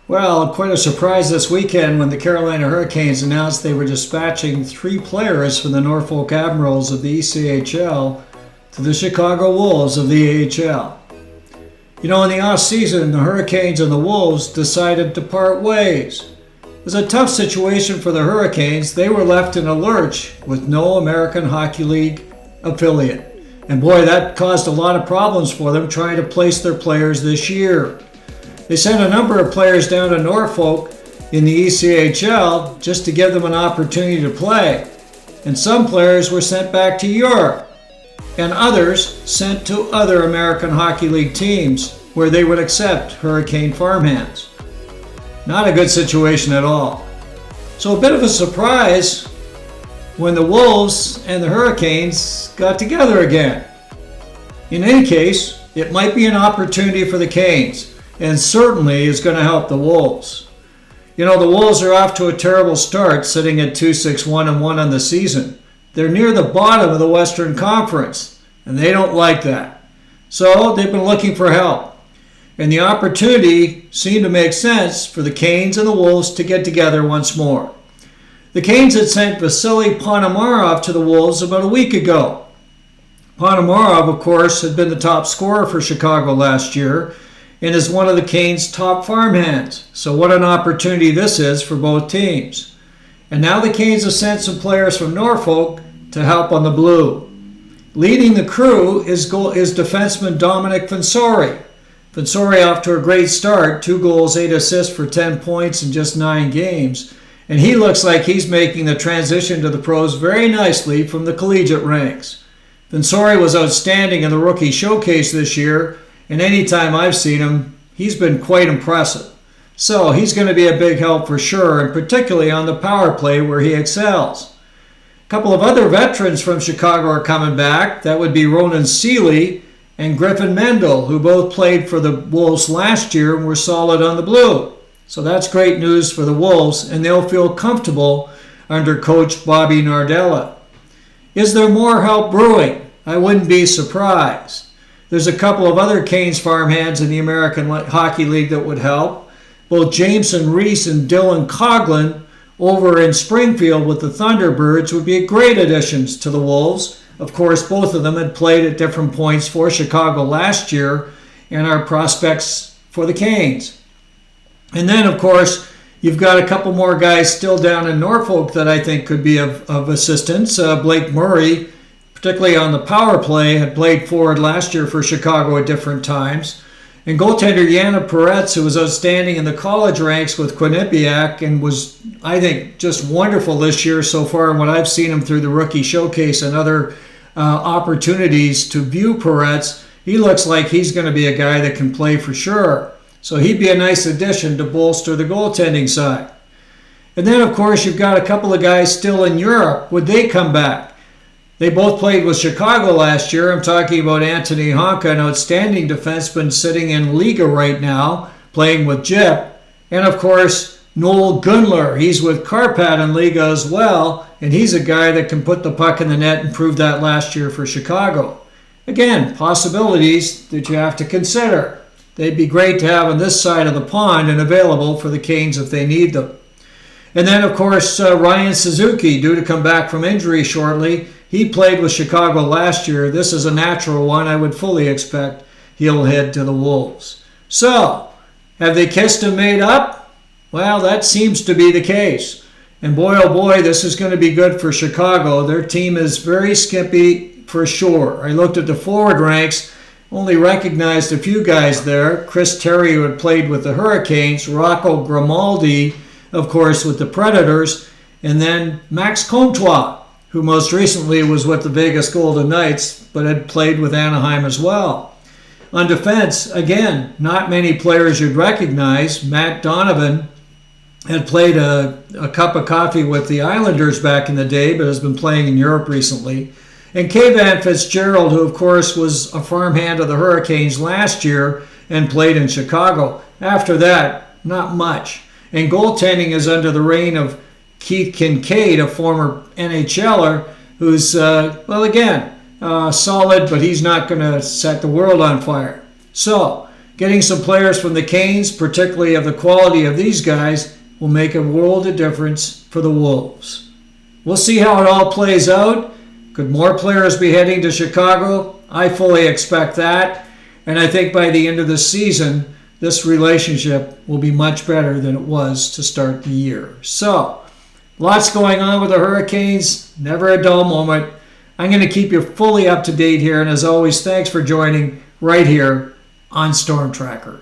Well, quite a surprise this weekend when the Carolina Hurricanes announced they were dispatching 3 players from the Norfolk Admirals of the ECHL to the Chicago Wolves of the AHL. You know, in the off-season, the Hurricanes and the Wolves decided to part ways. It was a tough situation for the Hurricanes. They were left in a lurch with no American Hockey League affiliate. And boy, that caused a lot of problems for them trying to place their players this year. They sent a number of players down to Norfolk in the ECHL just to give them an opportunity to play. And some players were sent back to Europe, and others sent to other American Hockey League teams where they would accept Hurricane farmhands. Not a good situation at all. So a bit of a surprise when the Wolves and the Hurricanes got together again. In any case, it might be an opportunity for the Canes, and certainly is going to help the Wolves. You know, the Wolves are off to a terrible start, sitting at 2-6-1-1 on the season. They're near the bottom of the Western Conference, and they don't like that. So they've been looking for help. And the opportunity seemed to make sense for the Canes and the Wolves to get together once more. The Canes had sent Vasily Ponomarov to the Wolves about a week ago. Ponomarov, of course, had been the top scorer for Chicago last year and is one of the Canes' top farmhands. So what an opportunity this is for both teams. And now the Canes have sent some players from Norfolk to help on the blue. Leading the crew is defenseman Dominic Fensore. Fensore off to a great start, 2 goals, 8 assists for 10 points in just 9 games. And he looks like he's making the transition to the pros very nicely from the collegiate ranks. Fensore was outstanding in the rookie showcase this year, and anytime I've seen him, he's been quite impressive. So he's going to be a big help for sure, and particularly on the power play where he excels. A couple of other veterans from Chicago are coming back. That would be Ronan Seeley and Griffin Mendel, who both played for the Wolves last year and were solid on the blue. So that's great news for the Wolves, and they'll feel comfortable under coach Bobby Nardella. Is there more help brewing? I wouldn't be surprised. There's a couple of other Canes farmhands in the American Hockey League that would help. Both Jameson Rees and Dylan Coughlan over in Springfield with the Thunderbirds would be great additions to the Wolves. Of course, both of them had played at different points for Chicago last year and are prospects for the Canes. And then, of course, you've got a couple more guys still down in Norfolk that I think could be of assistance. Blake Murray, particularly on the power play, had played forward last year for Chicago at different times. And goaltender Yana Peretz, who was outstanding in the college ranks with Quinnipiac and was, I think, just wonderful this year so far in what I've seen him through the rookie showcase and other opportunities to view Peretz. He looks like he's going to be a guy that can play for sure. So he'd be a nice addition to bolster the goaltending side. And then, of course, you've got a couple of guys still in Europe. Would they come back? They both played with Chicago last year. I'm talking about Anthony Honka, an outstanding defenseman sitting in Liga right now, playing with Jip. And, of course, Noel Gunler. He's with Karpat in Liga as well, and he's a guy that can put the puck in the net and proved that last year for Chicago. Again, possibilities that you have to consider. They'd be great to have on this side of the pond and available for the Canes if they need them. And then, of course, Ryan Suzuki, due to come back from injury shortly. He played with Chicago last year. This is a natural one. I would fully expect he'll head to the Wolves. So, have they kissed and made up? Well, that seems to be the case. And boy, oh boy, this is going to be good for Chicago. Their team is very skimpy for sure. I looked at the forward ranks. Only recognized a few guys there. Chris Terry, who had played with the Hurricanes. Rocco Grimaldi, of course, with the Predators. And then Max Comtois, who most recently was with the Vegas Golden Knights, but had played with Anaheim as well. On defense, again, not many players you'd recognize. Matt Donovan had played a cup of coffee with the Islanders back in the day, but has been playing in Europe recently. And Kayvan Fitzgerald, who of course was a farmhand of the Hurricanes last year and played in Chicago. After that, not much. And goaltending is under the reign of Keith Kincaid, a former NHLer, who's, solid, but he's not going to set the world on fire. So, Getting some players from the Canes, particularly of the quality of these guys, will make a world of difference for the Wolves. We'll see how it all plays out. Could more players be heading to Chicago? I fully expect that. And I think by the end of the season, this relationship will be much better than it was to start the year. So, lots going on with the Hurricanes. Never a dull moment. I'm going to keep you fully up to date here. And as always, thanks for joining right here on stormTRacker.